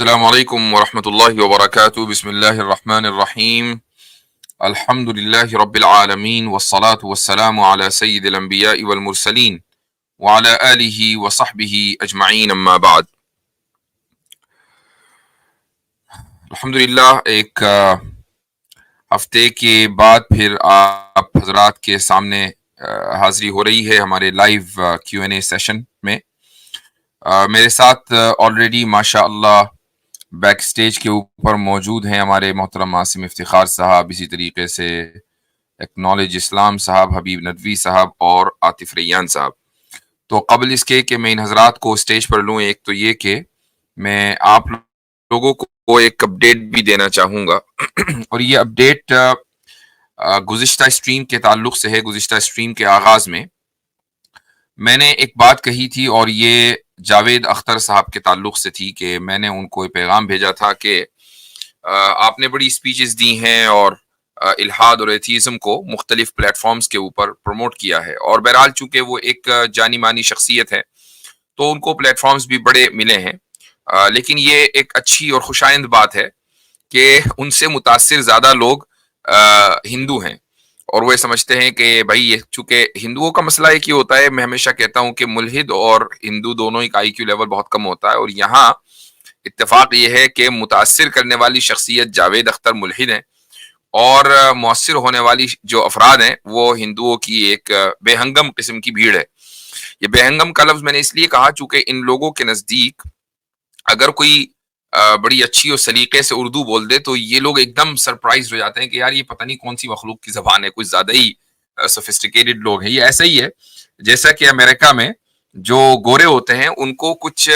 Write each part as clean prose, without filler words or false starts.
السلام علیکم ورحمۃ اللہ وبرکاتہ بسم اللہ الرحمن الرحیم الحمد للہ رب العالمین والصلاة والسلام علی سید الانبیاء والمرسلین وعلی آلہ وصحبہ اجمعین اما بعد۔ الحمدللہ ایک ہفتے کے بعد پھر آپ حضرات کے سامنے حاضری ہو رہی ہے ہمارے live Q and A session میں۔ میرے ساتھ آلریڈی ماشاء اللہ بیک سٹیج کے اوپر موجود ہیں ہمارے محترم عاصم افتخار صاحب، اسی طریقے سے ایکنالج اسلام صاحب، حبیب ندوی صاحب اور عاطف ریان صاحب۔ تو قبل اس کے کہ میں ان حضرات کو سٹیج پر لوں، ایک تو یہ کہ میں آپ لوگوں کو ایک اپڈیٹ بھی دینا چاہوں گا اور یہ اپڈیٹ گزشتہ اسٹریم کے تعلق سے ہے۔ گزشتہ اسٹریم کے آغاز میں نے ایک بات کہی تھی اور یہ جاوید اختر صاحب کے تعلق سے تھی کہ میں نے ان کو پیغام بھیجا تھا کہ آپ نے بڑی اسپیچز دی ہیں اور الحاد اور ایتھیزم کو مختلف پلیٹ فارمز کے اوپر پروموٹ کیا ہے، اور بہرحال چونکہ وہ ایک جانی مانی شخصیت ہے تو ان کو پلیٹ فارمز بھی بڑے ملے ہیں، لیکن یہ ایک اچھی اور خوشائند بات ہے کہ ان سے متاثر زیادہ لوگ ہندو ہیں، اور وہ سمجھتے ہیں کہ بھائی چونکہ ہندوؤں کا مسئلہ ایک ہی ہوتا ہے، میں ہمیشہ کہتا ہوں کہ ملحد اور ہندو دونوں ہی کا آئی کیو لیول بہت کم ہوتا ہے، اور یہاں اتفاق یہ ہے کہ متاثر کرنے والی شخصیت جاوید اختر ملحد ہیں اور مؤثر ہونے والی جو افراد ہیں وہ ہندوؤں کی ایک بے ہنگم قسم کی بھیڑ ہے۔ یہ بے ہنگم کا لفظ میں نے اس لیے کہا چونکہ ان لوگوں کے نزدیک اگر کوئی بڑی اچھی اور سلیقے سے اردو بول دے تو یہ لوگ ایک دم سرپرائز ہو جاتے ہیں کہ یار یہ پتہ نہیں کون سی مخلوق کی زبان ہے، کچھ زیادہ ہی سوفسٹیکیٹڈ لوگ ہیں۔ یہ ایسا ہی ہے جیسا کہ امریکہ میں جو گورے ہوتے ہیں ان کو کچھ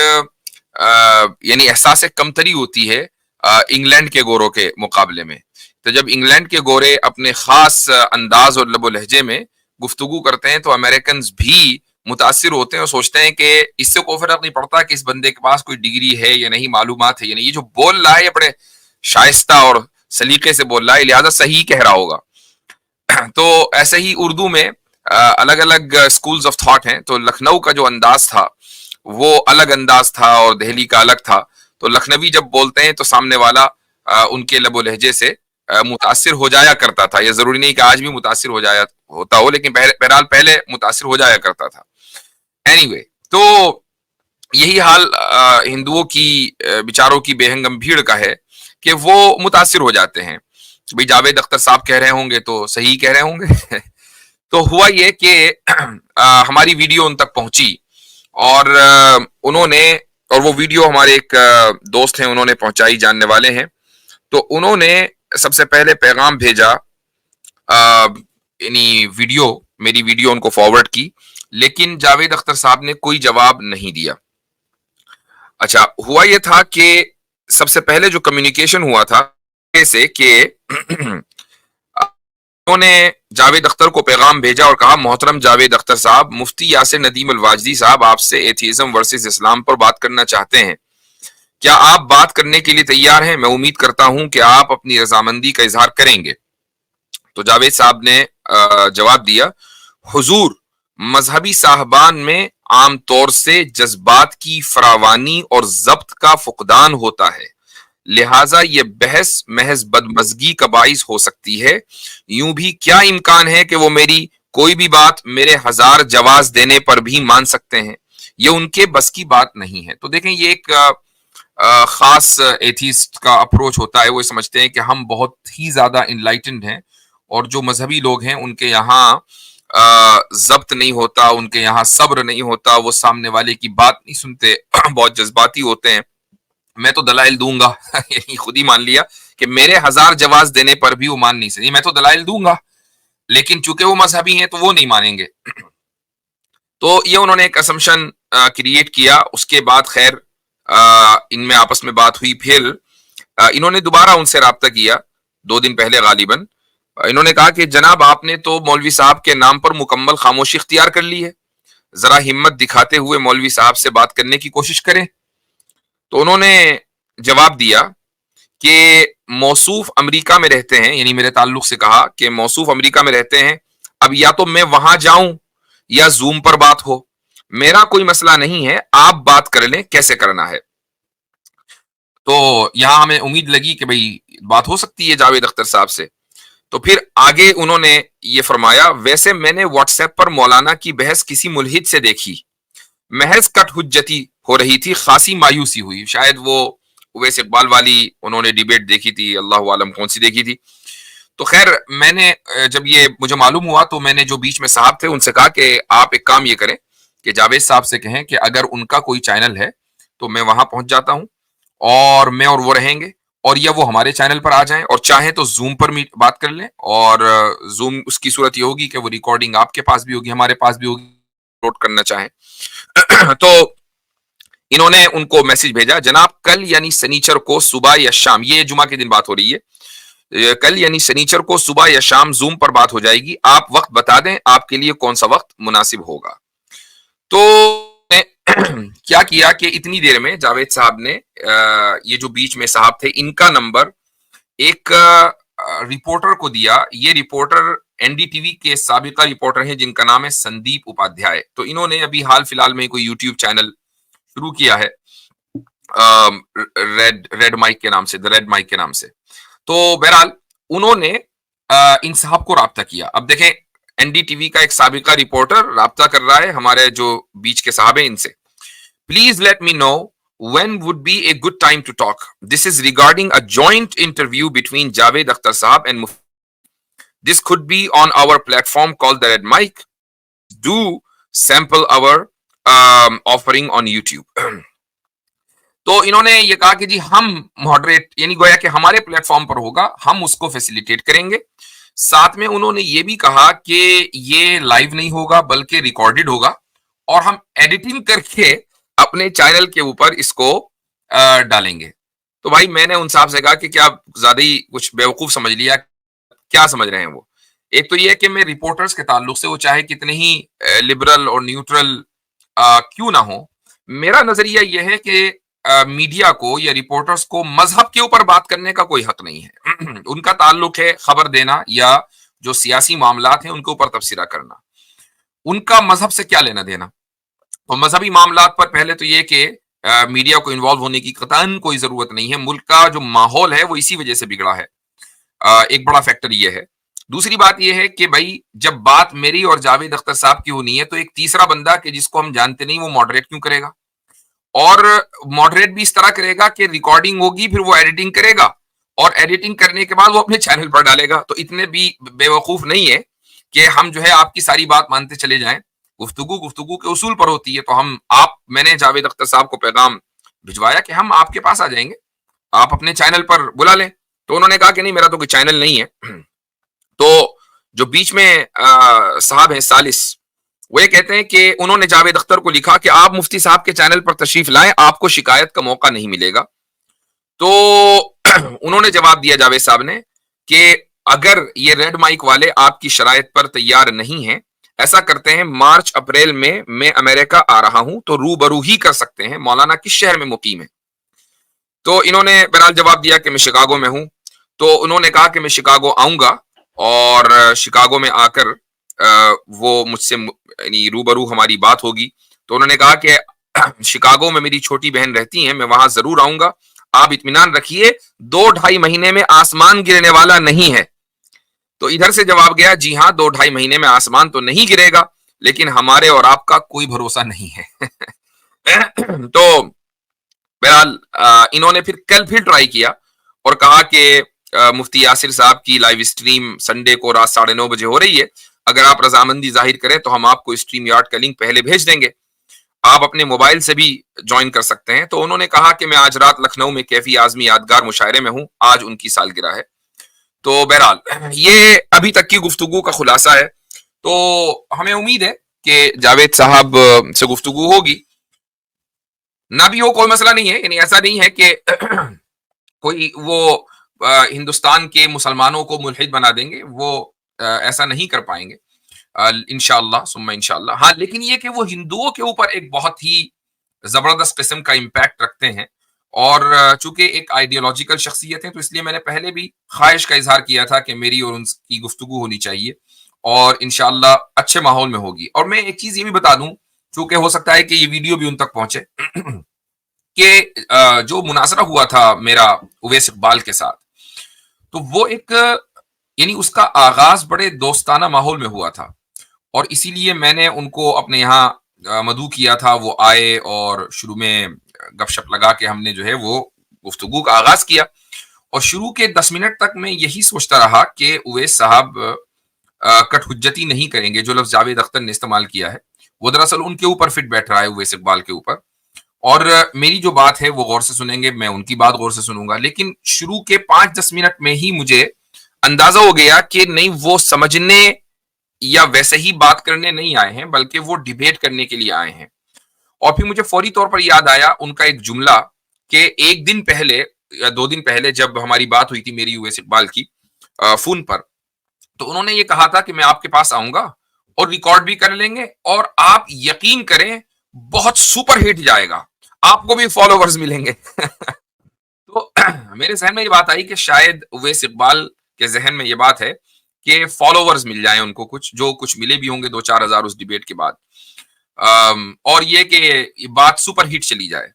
یعنی احساس کمتری ہوتی ہے انگلینڈ کے گوروں کے مقابلے میں، تو جب انگلینڈ کے گورے اپنے خاص انداز اور لب و لہجے میں گفتگو کرتے ہیں تو امریکنز بھی متاثر ہوتے ہیں اور سوچتے ہیں کہ اس سے کوئی فرق نہیں پڑتا کہ اس بندے کے پاس کوئی ڈگری ہے یا نہیں، معلومات ہے یا نہیں، یہ جو بول رہا ہے یہ بڑے شائستہ اور سلیقے سے بول رہا ہے، لہٰذا صحیح کہہ رہا ہوگا۔ تو ایسے ہی اردو میں الگ الگ سکولز آف تھاٹ ہیں، تو لکھنؤ کا جو انداز تھا وہ الگ انداز تھا اور دہلی کا الگ تھا، تو لکھنوی جب بولتے ہیں تو سامنے والا ان کے لب و لہجے سے متاثر ہو جایا کرتا تھا، یہ ضروری نہیں کہ آج بھی متاثر ہو جایا ہوتا ہو، لیکن بہرحال پہلے متاثر ہو جایا کرتا تھا۔ اینی تو یہی حال ہندوؤں کی بیچاروں کی بے ہنگم بھیڑ کا ہے کہ وہ متاثر ہو جاتے ہیں، بھئی جاوید اختر صاحب کہہ رہے ہوں گے تو صحیح کہہ رہے ہوں گے تو ہوا یہ کہ ہماری ویڈیو ان تک پہنچی اور انہوں نے، اور وہ ویڈیو ہمارے ایک دوست ہیں انہوں نے پہنچائی، جاننے والے ہیں، تو انہوں نے سب سے پہلے پیغام بھیجا، یعنی میری ویڈیو ان کو فارورڈ کی، لیکن جاوید اختر صاحب نے کوئی جواب نہیں دیا۔ اچھا ہوا یہ تھا کہ سب سے پہلے جو کمیونیکیشن ہوا تھا سے کہ انہوں نے جاوید اختر کو پیغام بھیجا اور کہا محترم جاوید اختر صاحب، مفتی یاسر ندیم الواجدی صاحب آپ سے ایتھیزم ورسز اسلام پر بات کرنا چاہتے ہیں، کیا آپ بات کرنے کے لیے تیار ہیں؟ میں امید کرتا ہوں کہ آپ اپنی رضامندی کا اظہار کریں گے۔ تو جاوید صاحب نے جواب دیا، حضور مذہبی صاحبان میں عام طور سے جذبات کی فراوانی اور ضبط کا فقدان ہوتا ہے، لہٰذا یہ بحث محض بدمزگی کا باعث ہو سکتی ہے، یوں بھی کیا امکان ہے کہ وہ میری کوئی بھی بات میرے ہزار جواز دینے پر بھی مان سکتے ہیں، یہ ان کے بس کی بات نہیں ہے۔ تو دیکھیں یہ ایک خاص ایتھیسٹ کا اپروچ ہوتا ہے، وہ سمجھتے ہیں کہ ہم بہت ہی زیادہ انلائٹنڈ ہیں اور جو مذہبی لوگ ہیں ان کے یہاں ضبط نہیں ہوتا، ان کے یہاں صبر نہیں ہوتا، وہ سامنے والے کی بات نہیں سنتے، بہت جذباتی ہوتے ہیں، میں تو دلائل دوں گا یعنی خود ہی مان لیا کہ میرے ہزار جواز دینے پر بھی وہ مان نہیں سکتے، میں تو دلائل دوں گا لیکن چونکہ وہ مذہبی ہیں تو وہ نہیں مانیں گے۔ تو یہ انہوں نے ایک اسمپشن کریٹ کیا، اس کے بعد خیر ان میں آپس میں بات ہوئی، پھر انہوں نے دوبارہ ان سے رابطہ کیا 2 دن پہلے غالباً، انہوں نے کہا کہ جناب آپ نے تو مولوی صاحب کے نام پر مکمل خاموشی اختیار کر لی ہے، ذرا ہمت دکھاتے ہوئے مولوی صاحب سے بات کرنے کی کوشش کریں۔ تو انہوں نے جواب دیا کہ موصوف امریکہ میں رہتے ہیں، یعنی میرے تعلق سے کہا کہ موصوف امریکہ میں رہتے ہیں، اب یا تو میں وہاں جاؤں یا زوم پر بات ہو، میرا کوئی مسئلہ نہیں ہے، آپ بات کر لیں کیسے کرنا ہے۔ تو یہاں ہمیں امید لگی کہ بھئی بات ہو سکتی ہے جاوید اختر صاحب سے. تو پھر آگے انہوں نے یہ فرمایا ویسے میں نے واٹس ایپ پر مولانا کی بحث کسی ملحد سے دیکھی, محض کٹ حجتی ہو رہی تھی, خاصی مایوسی ہوئی. شاید وہ اویس اقبال والی انہوں نے ڈیبیٹ دیکھی تھی, اللہ عالم کون سی دیکھی تھی. تو خیر میں نے جب یہ مجھے معلوم ہوا تو میں نے جو بیچ میں صاحب تھے ان سے کہا کہ آپ ایک کام یہ کریں کہ جاوید صاحب سے کہیں کہ اگر ان کا کوئی چینل ہے تو میں وہاں پہنچ جاتا ہوں اور میں اور وہ رہیں گے, اور یا وہ ہمارے چینل پر آ جائیں, اور چاہیں تو زوم پر بات کر لیں, اور زوم اس کی صورت یہ ہوگی کہ وہ ریکارڈنگ آپ کے پاس بھی ہوگی ہمارے پاس بھی ہوگی, اپلوڈ کرنا چاہیں. تو انہوں نے ان کو میسج بھیجا, جناب کل یعنی سنیچر کو صبح یا شام, یہ جمعہ کے دن بات ہو رہی ہے, کل یعنی سنیچر کو صبح یا شام زوم پر بات ہو جائے گی, آپ وقت بتا دیں آپ کے لیے کون سا وقت مناسب ہوگا. تو کیا کیا کہ اتنی دیر میں جاوید صاحب نے یہ جو بیچ میں صاحب تھے ان کا نمبر ایک رپورٹر کو دیا. یہ reporter N D T V کے سابقہ رپورٹر ہیں جن کا نام ہے سندیپ اپادھیائے. تو انہوں نے ابھی حال فی الحال میں کوئی یوٹیوب چینل شروع کیا ہے ریڈ مائک کے نام سے, دا ریڈ مائک کے نام سے. تو بہرحال انہوں نے ان صاحب کو رابطہ کیا. اب دیکھیں این ڈی ٹی وی کا ایک سابقہ رپورٹر رابطہ کر رہا ہے ہمارے جو بیچ کے صاحب ہیں ان سے. Please let me know when would be a good time to talk. This is regarding a joint interview between Javed Akhtar Sahab and Mufti. This could be on our platform called the Red Mic. Do sample our offering on YouTube. تو انہوں نے یہ کہا کہ جی ہم moderate یعنی گویا کہ ہمارے پلیٹ فارم پر ہوگا, ہم اس کو فیسیلیٹیٹ کریں گے. ساتھ میں انہوں نے یہ بھی کہا کہ یہ لائیو نہیں ہوگا بلکہ ریکارڈڈ ہوگا, اور ہم ایڈیٹنگ کر کے اپنے چینل کے اوپر اس کو ڈالیں گے. تو بھائی میں نے ان صاحب سے کہا کہ کیا زیادہ ہی کچھ بیوقوف سمجھ لیا, کیا سمجھ رہے ہیں وہ. ایک تو یہ کہ میں رپورٹرز کے تعلق سے وہ چاہے کتنے ہی لبرل اور نیوٹرل کیوں نہ ہو, میرا نظریہ یہ ہے کہ میڈیا کو یا رپورٹرز کو مذہب کے اوپر بات کرنے کا کوئی حق نہیں ہے. ان کا تعلق ہے خبر دینا یا جو سیاسی معاملات ہیں ان کے اوپر تبصرہ کرنا, ان کا مذہب سے کیا لینا دینا. اور مذہبی معاملات پر پہلے تو یہ کہ میڈیا کو انوالو ہونے کی قطعاً کوئی ضرورت نہیں ہے. ملک کا جو ماحول ہے وہ اسی وجہ سے بگڑا ہے, ایک بڑا فیکٹر یہ ہے. دوسری بات یہ ہے کہ بھائی جب بات میری اور جاوید اختر صاحب کی ہونی ہے تو ایک تیسرا بندہ کہ جس کو ہم جانتے نہیں وہ ماڈریٹ کیوں کرے گا, اور ماڈریٹ بھی اس طرح کرے گا کہ ریکارڈنگ ہوگی پھر وہ ایڈیٹنگ کرے گا, اور ایڈیٹنگ کرنے کے بعد وہ اپنے چینل پر ڈالے گا. تو اتنے بھی بے وقوف نہیں ہے کہ ہم جو ہے آپ کی ساری بات مانتے چلے جائیں. گفتگو کے اصول پر ہوتی ہے. تو میں نے جاوید اختر صاحب کو پیغام بھجوایا کہ ہم آپ کے پاس آ جائیں گے, آپ اپنے چینل پر بلا لیں. تو انہوں نے کہا کہ نہیں میرا تو کوئی چینل نہیں ہے. تو جو بیچ میں صاحب ہیں سالس, وہ یہ کہتے ہیں کہ انہوں نے جاوید اختر کو لکھا کہ آپ مفتی صاحب کے چینل پر تشریف لائیں, آپ کو شکایت کا موقع نہیں ملے گا. تو انہوں نے جواب دیا جاوید صاحب نے کہ اگر یہ ریڈ مائک والے آپ کی شرائط پر تیار نہیں ہیں, ایسا کرتے ہیں مارچ اپریل میں امریکہ آ رہا ہوں تو روبرو ہی کر سکتے ہیں, مولانا کس شہر میں مقیم ہے. تو انہوں نے بہرحال جواب دیا کہ میں شکاگو میں ہوں. تو انہوں نے کہا کہ میں شکاگو آؤں گا, اور شکاگو میں آ کر وہ مجھ سے یعنی روبرو ہماری بات ہوگی. تو انہوں نے کہا کہ شکاگو میں میری چھوٹی بہن رہتی ہیں, میں وہاں ضرور آؤں گا, آپ اطمینان رکھیے 2-2.5 مہینے میں آسمان گرنے والا نہیں ہے. تو ادھر سے جواب گیا جی ہاں 2-2.5 مہینے میں آسمان تو نہیں گرے گا, لیکن ہمارے اور آپ کا کوئی بھروسہ نہیں ہے. تو بہرحال انہوں نے کل پھر ٹرائی کیا اور کہا کہ مفتی یاسر صاحب کی لائیو اسٹریم سنڈے کو رات 9:30 بجے ہو رہی ہے, اگر آپ رضامندی ظاہر کریں تو ہم آپ کو اسٹریم یارڈ کا لنک پہلے بھیج دیں گے, آپ اپنے موبائل سے بھی جوائن کر سکتے ہیں. تو انہوں نے کہا کہ میں آج رات لکھنؤ میں کیفی اعظمی یادگار مشاعرے میں ہوں, آج ان کی سالگرہ ہے. تو بہرحال یہ ابھی تک کی گفتگو کا خلاصہ ہے. تو ہمیں امید ہے کہ جاوید صاحب سے گفتگو ہوگی, نہ بھی ہو کوئی مسئلہ نہیں ہے. یعنی ایسا نہیں ہے کہ کوئی وہ ہندوستان کے مسلمانوں کو ملحد بنا دیں گے, وہ ایسا نہیں کر پائیں گے انشاءاللہ ثم انشاءاللہ. ہاں لیکن یہ کہ وہ ہندوؤں کے اوپر ایک بہت ہی زبردست قسم کا امپیکٹ رکھتے ہیں, اور چونکہ ایک آئیڈیالوجیکل شخصیت ہے تو اس لیے میں نے پہلے بھی خواہش کا اظہار کیا تھا کہ میری اور ان کی گفتگو ہونی چاہیے, اور انشاءاللہ اچھے ماحول میں ہوگی. اور میں ایک چیز یہ بھی بتا دوں, چونکہ ہو سکتا ہے کہ یہ ویڈیو بھی ان تک پہنچے, کہ جو مناظرہ ہوا تھا میرا اویس اقبال کے ساتھ، تو وہ ایک یعنی اس کا آغاز بڑے دوستانہ ماحول میں ہوا تھا، اور اسی لیے میں نے ان کو اپنے یہاں مدعو کیا تھا. وہ آئے اور شروع میں گپ شپ لگا کے ہم نے جو ہے وہ گفتگو کا آغاز کیا، اور شروع کے 10 منٹ تک میں یہی سوچتا رہا کہ اویس صاحب کٹ حجتی نہیں کریں گے. جو لفظ جاوید اختر نے استعمال کیا ہے وہ دراصل ان کے اوپر فٹ بیٹھ رہا ہے، اویس اقبال کے اوپر، اور میری جو بات ہے وہ غور سے سنیں گے، میں ان کی بات غور سے سنوں گا. لیکن شروع کے 5-10 منٹ میں ہی مجھے اندازہ ہو گیا کہ نہیں، وہ سمجھنے یا ویسے ہی بات کرنے نہیں آئے ہیں، بلکہ وہ ڈیبیٹ کرنے کے لیے آئے ہیں. اور پھر مجھے فوری طور پر یاد آیا ان کا ایک جملہ کہ ایک دن پہلے یا 2 دن پہلے جب ہماری بات ہوئی تھی میری اویس اقبال کی فون پر، تو انہوں نے یہ کہا تھا کہ میں آپ کے پاس آؤں گا اور ریکارڈ بھی کر لیں گے، اور آپ یقین کریں بہت سپر ہٹ جائے گا، آپ کو بھی فالوورز ملیں گے. تو میرے ذہن میں یہ بات آئی کہ شاید اویس اقبال کے ذہن میں یہ بات ہے کہ فالوورز مل جائیں ان کو، کچھ ملے بھی ہوں گے 2-4 ہزار اس ڈیبیٹ کے بعد، اور یہ کہ بات سپر ہٹ چلی جائے.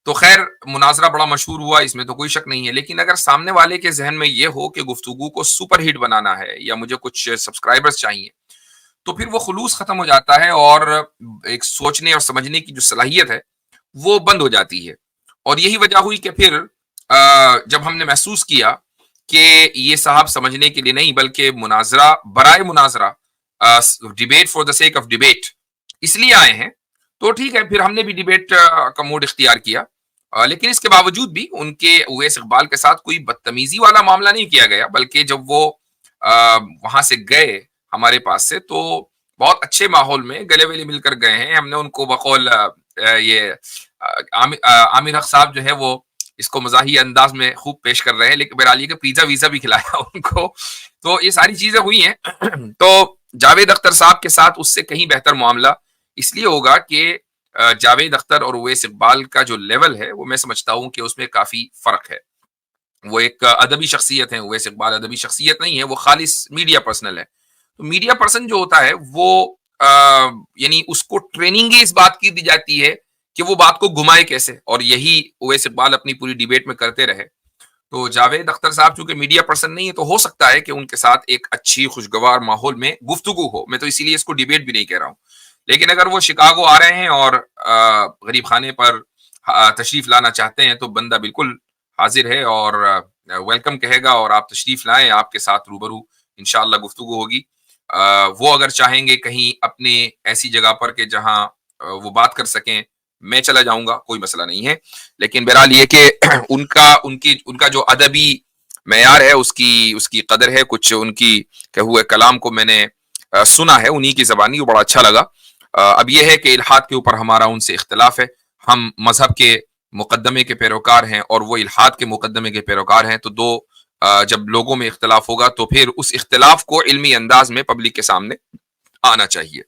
تو خیر مناظرہ بڑا مشہور ہوا، اس میں تو کوئی شک نہیں ہے، لیکن اگر سامنے والے کے ذہن میں یہ ہو کہ گفتگو کو سپر ہٹ بنانا ہے یا مجھے کچھ سبسکرائبرز چاہیے، تو پھر وہ خلوص ختم ہو جاتا ہے، اور ایک سوچنے اور سمجھنے کی جو صلاحیت ہے وہ بند ہو جاتی ہے. اور یہی وجہ ہوئی کہ پھر جب ہم نے محسوس کیا کہ یہ صاحب سمجھنے کے لیے نہیں بلکہ مناظرہ برائے مناظرہ، debate for the sake of debate اس لیے آئے ہیں، تو ٹھیک ہے پھر ہم نے بھی ڈیبیٹ کا موڈ اختیار کیا. لیکن اس کے باوجود بھی ان کے اویس اقبال کے ساتھ کوئی بدتمیزی والا معاملہ نہیں کیا گیا، بلکہ جب وہ وہاں سے گئے ہمارے پاس سے تو بہت اچھے ماحول میں گلے ویلے مل کر گئے ہیں. ہم نے ان کو بقول یہ عامر حق صاحب جو ہے وہ اس کو مزاحیہ انداز میں خوب پیش کر رہے ہیں، لیکن بہرحال یہ کہ پیزا ویزا بھی کھلایا ان کو. تو یہ ساری چیزیں ہوئی ہیں. تو جاوید اختر صاحب کے ساتھ اس سے کہیں بہتر معاملہ اس لیے ہوگا کہ جاوید اختر اور اویس اقبال کا جو لیول ہے وہ میں سمجھتا ہوں کہ اس میں کافی فرق ہے. وہ ایک ادبی شخصیت ہے، اویس اقبال ادبی شخصیت نہیں ہے، وہ خالص میڈیا پرسنل ہے. تو میڈیا پرسن جو ہوتا ہے وہ یعنی اس کو ٹریننگ ہی اس بات کی دی جاتی ہے کہ وہ بات کو گھمائے کیسے، اور یہی اویس اقبال اپنی پوری ڈیبیٹ میں کرتے رہے. تو جاوید اختر صاحب چونکہ میڈیا پرسن نہیں ہے تو ہو سکتا ہے کہ ان کے ساتھ ایک اچھی خوشگوار ماحول میں گفتگو ہو. میں تو اسی لیے اس کو ڈیبیٹ بھی نہیں کہہ رہا ہوں. لیکن اگر وہ شکاگو آ رہے ہیں اور غریب خانے پر تشریف لانا چاہتے ہیں تو بندہ بالکل حاضر ہے اور ویلکم کہے گا، اور آپ تشریف لائیں، آپ کے ساتھ روبرو انشاءاللہ گفتگو ہوگی. وہ اگر چاہیں گے کہیں اپنے ایسی جگہ پر کہ جہاں وہ بات کر سکیں، میں چلا جاؤں گا، کوئی مسئلہ نہیں ہے. لیکن بہرحال یہ کہ ان کا جو ادبی معیار ہے اس کی قدر ہے. کچھ ان کی کہ ہوئے کلام کو میں نے سنا ہے انہی کی زبانی، وہ بڑا اچھا لگا. اب یہ ہے کہ الحاد کے اوپر ہمارا ان سے اختلاف ہے. ہم مذہب کے مقدمے کے پیروکار ہیں اور وہ الحاد کے مقدمے کے پیروکار ہیں. تو دو جب لوگوں میں اختلاف ہوگا تو پھر اس اختلاف کو علمی انداز میں پبلک کے سامنے آنا چاہیے.